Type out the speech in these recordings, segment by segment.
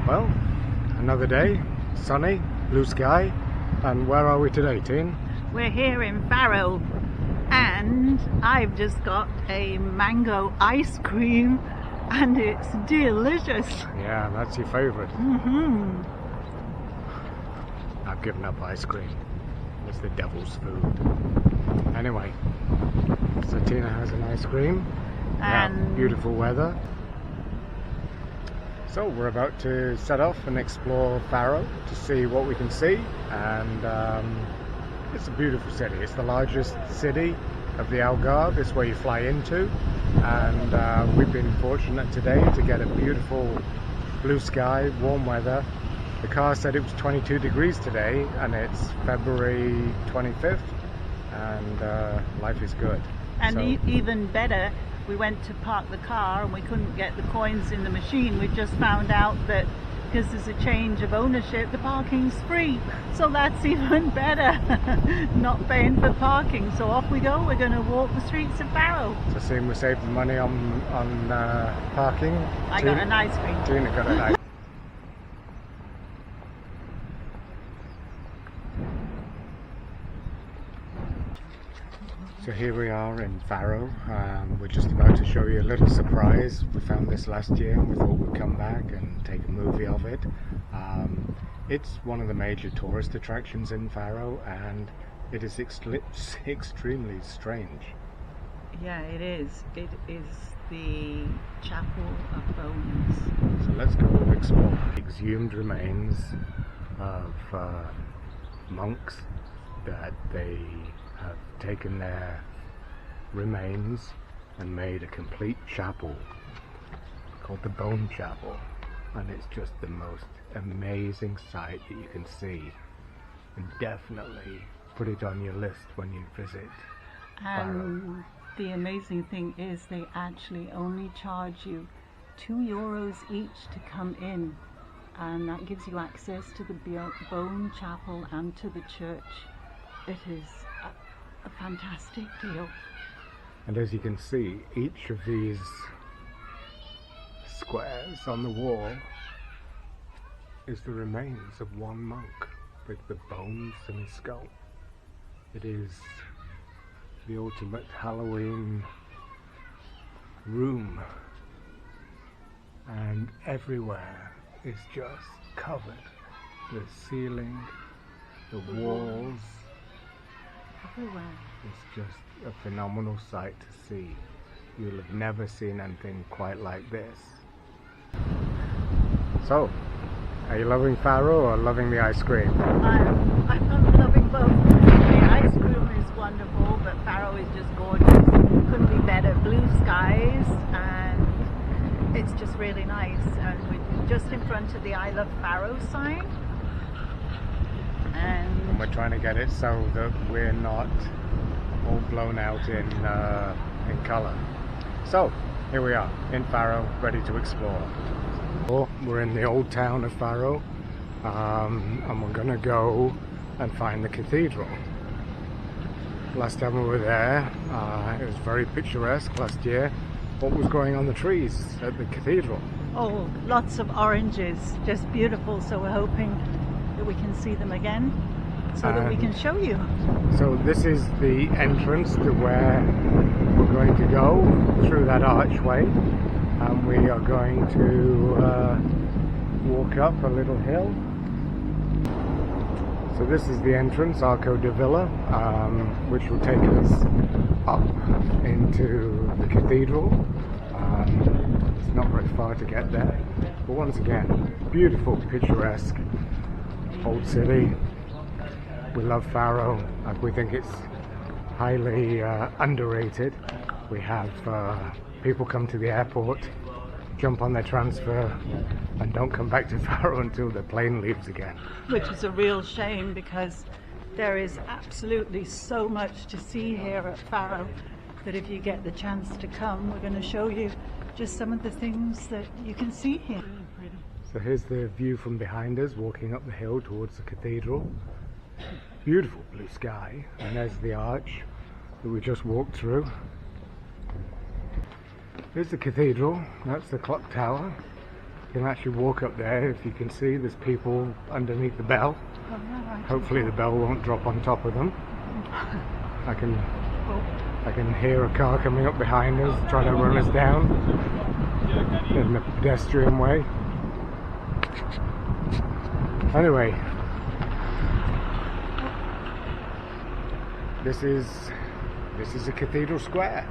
Well, another day, sunny, blue sky, and where are we today, Teen? We're here in Faro, and I've just got a mango ice cream, and it's delicious. Yeah, that's your favourite. I've given up ice cream. It's the devil's food. Anyway, so Tina has an ice cream. And Beautiful weather. So we're about to set off and explore Faro to see what we can see, and it's a beautiful city. It's the largest city of the Algarve. It's where you fly into, and we've been fortunate today to get a beautiful blue sky, warm weather. The car said it was 22 degrees today, and it's February 25th, and life is good. And So, even better, we went to park the car and we couldn't get the coins in the machine. We just found out that because there's a change of ownership, the parking's free. So that's even better. Not paying for parking. So off we go. We're going to walk the streets of Faro. so seeing we saved the money on parking. I got an ice cream. Tina got an ice. So here we are in Faro. We're just about to show you a little surprise. We found this last year and we thought we'd come back and take a movie of it. It's one of the major tourist attractions in Faro, and it is extremely strange. Yeah, it is. It is the Chapel of Bones. So let's go explore. Exhumed remains of monks that they have taken their remains and made a complete chapel called the Bone Chapel, and it's just the most amazing sight that you can see, and definitely put it on your list when you visit Faro. And the amazing thing is they actually only charge you €2 each to come in, and that gives you access to the Bone Chapel and to the church. It is a fantastic deal. And as you can see, each of these squares on the wall is the remains of one monk with the bones in his skull. It is the ultimate Halloween room, and everywhere is just covered. The ceiling, the walls, Everywhere. it's just a phenomenal sight to see. You'll have never seen anything quite like this. So, are you loving Faro or loving the ice cream? I'm loving both. The ice cream is wonderful, but Faro is just gorgeous. Couldn't be better. Blue skies, and it's just really nice. And we're just in front of the I Love Faro sign. And we're trying to get it so that we're not all blown out in colour. So, here we are in Faro, ready to explore. We're in the old town of Faro, and we're going to go and find the cathedral. Last time we were there, it was very picturesque last year. What was growing on the trees at the cathedral? Oh, lots of oranges, just beautiful. So we're hoping that we can see them again, so that we can show you. So this is the entrance to where we're going to go, through that archway, and we are going to walk up a little hill. So this is the entrance, Arco de Villa, which will take us up into the cathedral. It's not very far to get there, but once again, beautiful, picturesque old city. We love Faro. We think it's highly underrated. We have people come to the airport, jump on their transfer, and don't come back to Faro until the plane leaves again. Which is a real shame, because there is absolutely so much to see here at Faro that if you get the chance to come, we're going to show you just some of the things that you can see here. So here's the view from behind us, walking up the hill towards the cathedral. Beautiful blue sky, and there's the arch that we just walked through. Here's the cathedral, that's the clock tower. You can actually walk up there. If you can see, there's people underneath the bell. Oh, yeah, right. Hopefully the bell won't drop on top of them. I can hear a car coming up behind us trying to run us down in the pedestrian way. Anyway, this is a cathedral square.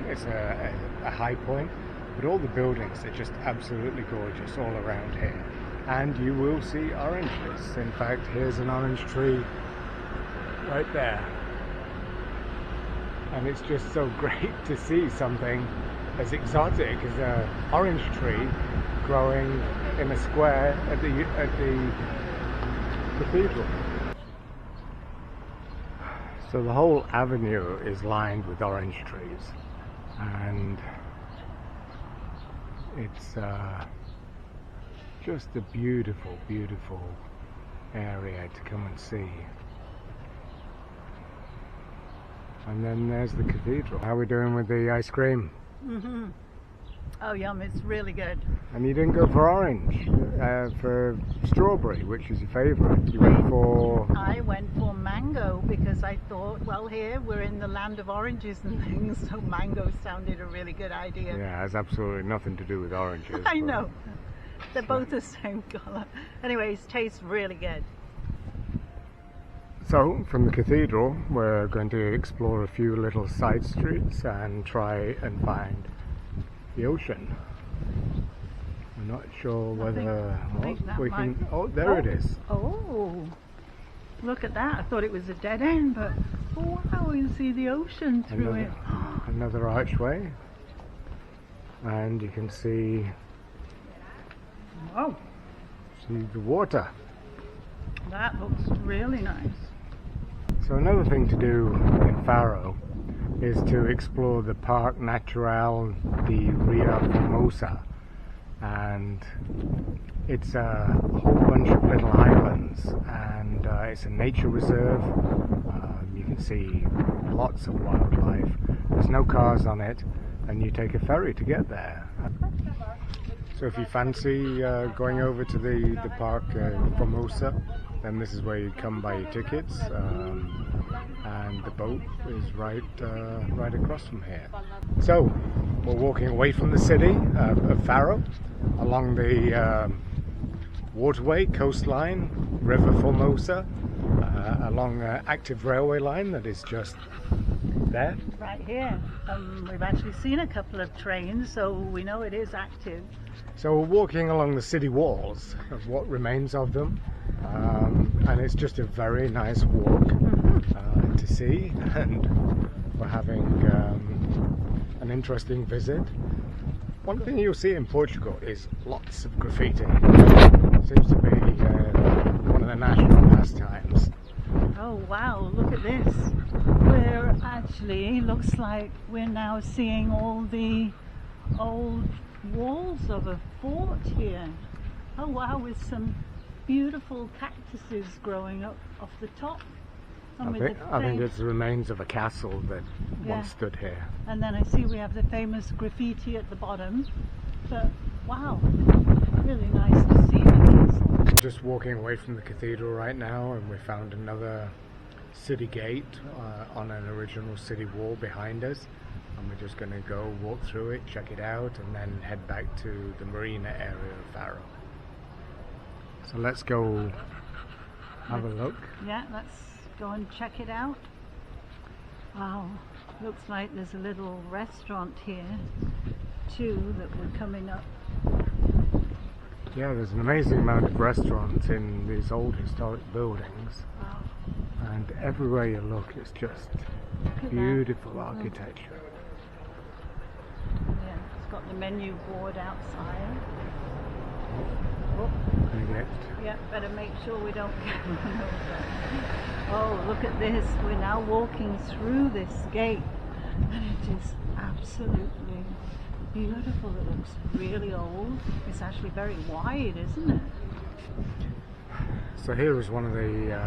It's a high point, but all the buildings are just absolutely gorgeous all around here. And you will see oranges. In fact, here's an orange tree right there. And it's just so great to see something as exotic as an orange tree growing in a square at the cathedral. So the whole avenue is lined with orange trees, and it's just a beautiful, beautiful area to come and see. And then there's the cathedral. How are we doing with the ice cream? Mm-hmm. Oh, yum, it's really good. And you didn't go for orange, for strawberry, which is your favourite. You went for... I went for mango because I thought, well, here we're in the land of oranges and things, so mango sounded a really good idea. Yeah, it has absolutely nothing to do with oranges. I know. They're both the same colour. Anyways, tastes really good. So, from the cathedral, we're going to explore a few little side streets and try and find the ocean. I'm not sure whether we can. Oh, there it is. Oh, look at that! I thought it was a dead end, but oh wow, you can see the ocean through it. Another archway, and you can see. Wow! See the water. That looks really nice. So another thing to do in Faro is to explore the Parque Natural de Ria Formosa, and it's a whole bunch of little islands, and it's a nature reserve. You can see lots of wildlife. There's no cars on it, and you take a ferry to get there. So if you fancy going over to the Parque Formosa, then this is where you come buy your tickets, and the boat is right across from here. So we're walking away from the city of Faro along the waterway, coastline, River Formosa, along an active railway line that is just there. Right here. We've actually seen a couple of trains, so we know it is active. So we're walking along the city walls of what remains of them, and it's just a very nice walk to see, and we're having an interesting visit. One thing you'll see in Portugal is lots of graffiti. It seems to be one of the national pastimes. Oh wow, look at this. We're actually, looks like we're now seeing all the old walls of a fort here. Oh wow, with some beautiful cactuses growing up off the top. I think it's the remains of a castle that once stood here. And then I see we have the famous graffiti at the bottom. But wow, really nice to see the castle. Just walking away from the cathedral right now, and we found another city gate on an original city wall behind us. And we're just going to go walk through it, check it out, and then head back to the Marina area of Faro. So let's go have a look. Yeah, let's go and check it out. Wow, looks like there's a little restaurant here too that we're coming up. Yeah, there's an amazing amount of restaurants in these old historic buildings. Wow. And everywhere you look, it's just beautiful architecture. Yeah, it's got the menu board outside. Oh. Yeah, better make sure we don't get run over. Oh, look at this. We're now walking through this gate, and it is absolutely beautiful. It looks really old. It's actually very wide, isn't it? So here is one of the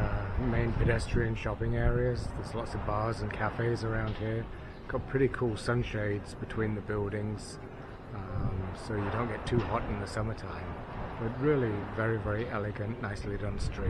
main pedestrian shopping areas. There's lots of bars and cafes around here. Got pretty cool sunshades between the buildings. so you don't get too hot in the summertime. But really very, very elegant, nicely done street.